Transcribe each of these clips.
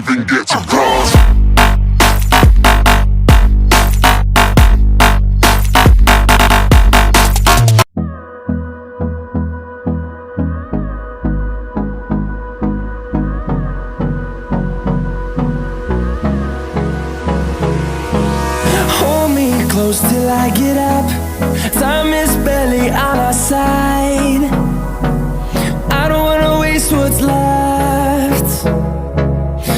even get to cross. Hold me close till I get up. Time is barely on our side. I don't wanna waste what's left.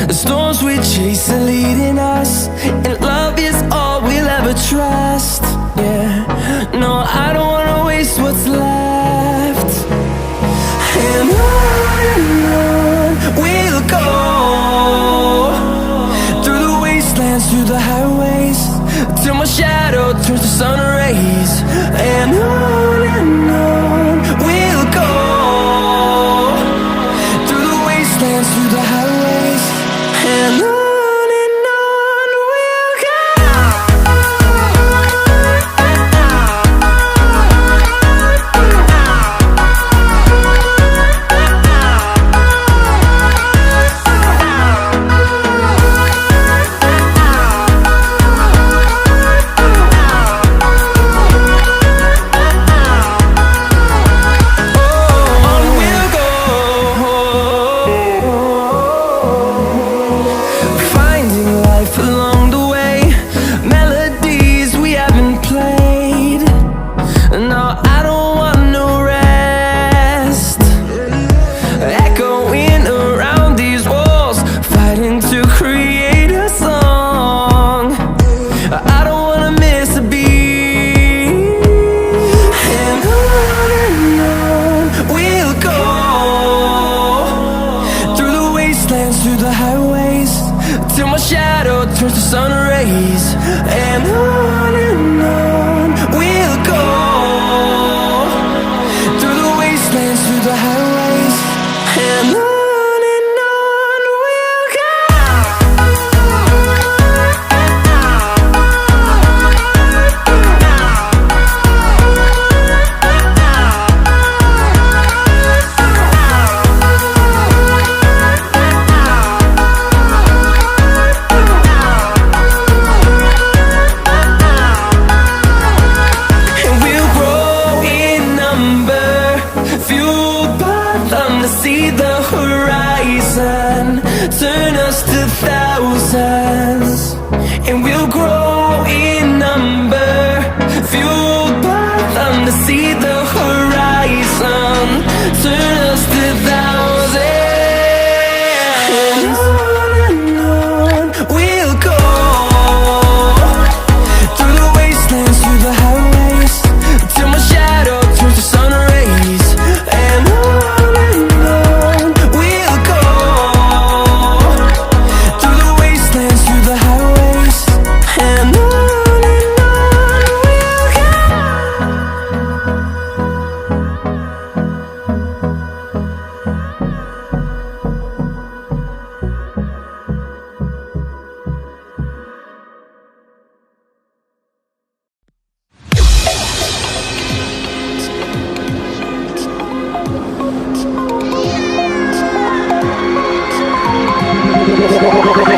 The storms we chase are leading us, and love is all we'll ever trust. Yeah, no, I don't wanna waste what's left. And on we'll go, through the wastelands, through the highways, till my shadow turns to sun rays. And on we'll go, through the wastelands, through the highways, and on we'll go. Through the highways, till my shadow turns to sun rays. And on we'll go, through the wastelands, through the highways, and on we'll go. See the horizon turn us to thousands, and we'll grow in number, fueled by them. To see the horizon turn us to thousands, and on we'll go, through the wastelands, through the highways, till my shadow turns to sun rays. And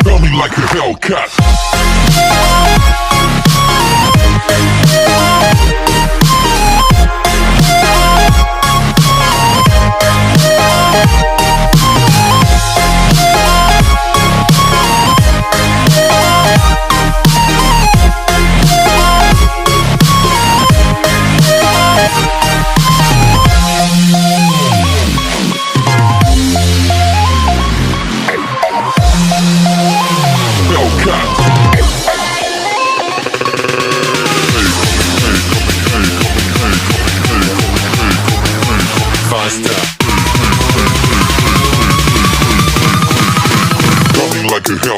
Feel me like a Hellcat. Faster. Coming like a hell.